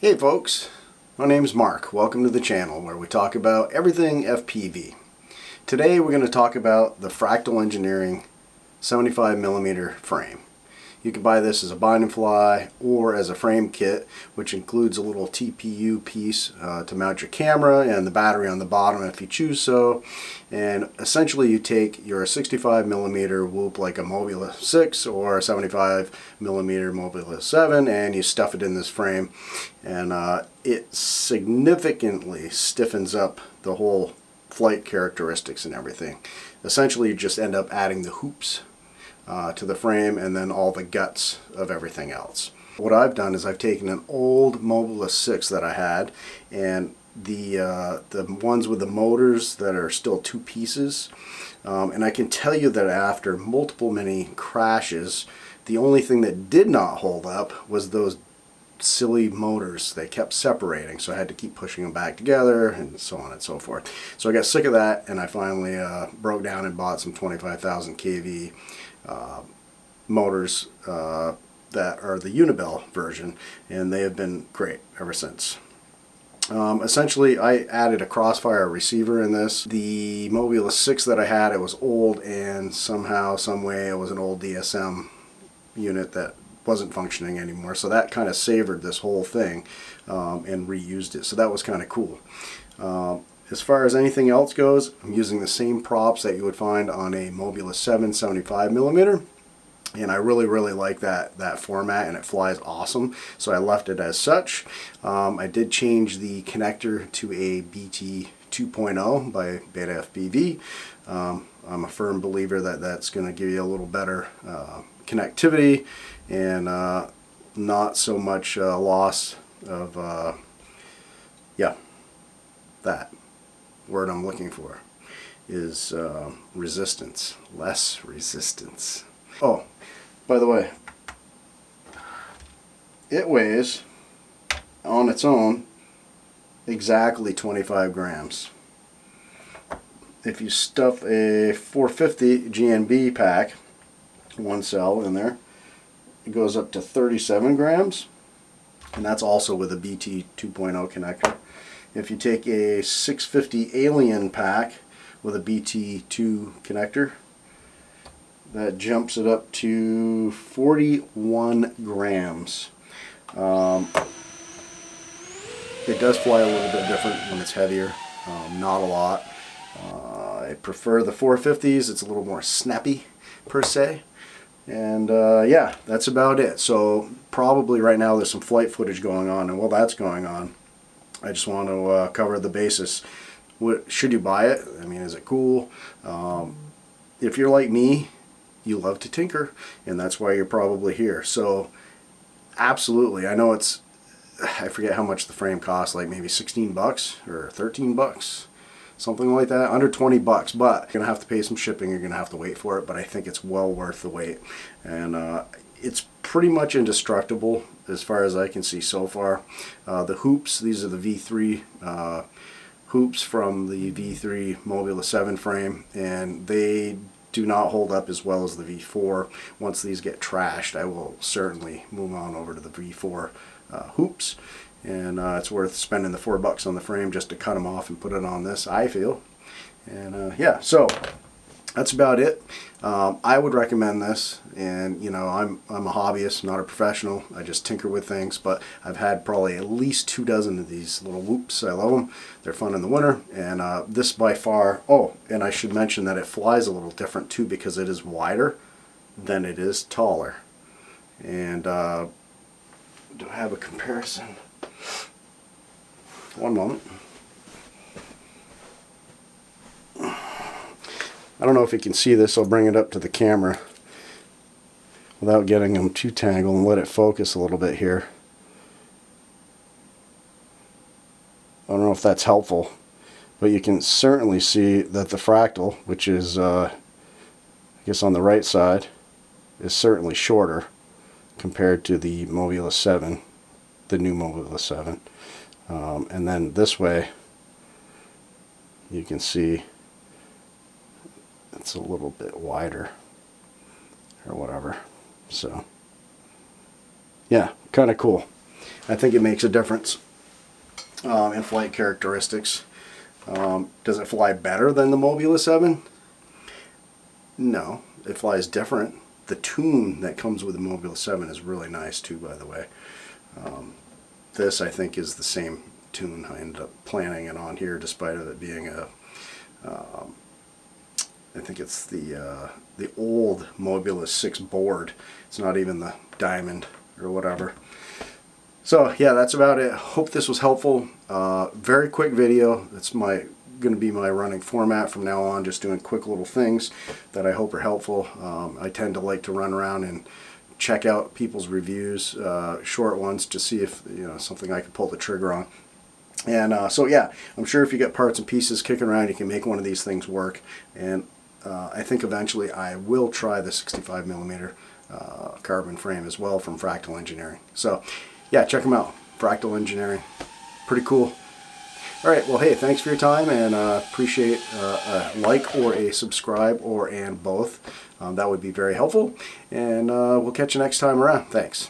Hey folks, my name's Mark. Welcome to the channel where we talk about everything FPV. Today we're going to talk about the Fractal Engineering 75mm frame. You can buy this as a bind and fly or as a frame kit, which includes a little TPU piece to mount your camera and the battery on the bottom if you choose so. And essentially you take your 65mm whoop like a Mobula 6 or a 75mm Mobula 7 and you stuff it in this frame, and it significantly stiffens up the whole flight characteristics and everything. Essentially you just end up adding the hoops to the frame and then all the guts of everything else. What I've done is I've taken an old Mobula 6 that I had, and the ones with the motors that are still two pieces, and I can tell you that after many crashes, the only thing that did not hold up was those silly motors. They kept separating, so I had to keep pushing them back together and so on and so forth. So I got sick of that, and I finally broke down and bought some 25,000 kV motors that are the Unibel version, and they have been great ever since. Essentially I added a crossfire receiver in this. The Mobula 6 that I had, it was old, and somehow, some way, it was an old DSM unit that wasn't functioning anymore, so that kind of savored this whole thing and reused it, so that was kind of cool. As far as anything else goes, I'm using the same props that you would find on a Mobula 7 75mm, and I really like that format, and it flies awesome, so I left it as such. I did change the connector to a BT 2.0 by Beta FPV. I'm a firm believer that that's going to give you a little better connectivity and not so much loss of that word I'm looking for is resistance, less resistance. Oh, by the way, it weighs on its own exactly 25 grams. If you stuff a 450 GNB pack, one cell in there, it goes up to 37 grams, and that's also with a BT 2.0 connector. If you take a 650 Alien pack with a BT2 connector, that jumps it up to 41 grams. It does fly a little bit different when it's heavier, not a lot. I prefer the 450s, it's a little more snappy per se. And yeah, that's about it. So probably right now there's some flight footage going on, and while that's going on, I just want to cover the basis. Should you buy it? I mean, is it cool? If you're like me, you love to tinker, and that's why you're probably here. So absolutely, I know it's, I forget how much the frame costs, like maybe 16 bucks or 13 bucks. Something like that, under 20 bucks, but you're gonna have to pay some shipping, you're gonna have to wait for it, but I think it's well worth the wait. And it's pretty much indestructible as far as I can see so far. The hoops, these are the V3 hoops from the V3 Mobula 7 frame, and they do not hold up as well as the V4. Once these get trashed, I will certainly move on over to the V4 hoops. And it's worth spending the $4 on the frame just to cut them off and put it on this, I feel. And yeah, so that's about it. I would recommend this, and you know, I'm a hobbyist, not a professional. I just tinker with things, but I've had probably at least 2 dozen of these little whoops. I love them. They're fun in the winter, and this by far, oh, and I should mention that it flies a little different too, because it is wider than it is taller. And do I have a comparison? One moment. I don't know if you can see this. I'll bring it up to the camera without getting them too tangled and let it focus a little bit here. I don't know if that's helpful, but you can certainly see that the Fractal, which is I guess on the right side, is certainly shorter compared to the Mobula 7, the new Mobula 7. And then this way you can see it's a little bit wider or whatever. So yeah, kind of cool. I think it makes a difference in flight characteristics. Does it fly better than the Mobula 7? No, it flies different. The tune that comes with the Mobula 7 is really nice too, by the way. This, I think, is the same tune. I ended up planning it on here despite of it being a, I think it's the old Mobula 6 board. It's not even the diamond or whatever. So yeah, that's about it. Hope this was helpful. Very quick video. That's going to be my running format from now on, just doing quick little things that I hope are helpful. I tend to like to run around and check out people's reviews, short ones, to see if something I can pull the trigger on. And so yeah, I'm sure if you get parts and pieces kicking around, you can make one of these things work. And I think eventually I will try the 65mm carbon frame as well from Fractal Engineering. So yeah, check them out. Fractal Engineering. Pretty cool. Alright, well hey, thanks for your time, and appreciate a like or a subscribe and both. That would be very helpful. And we'll catch you next time around. Thanks.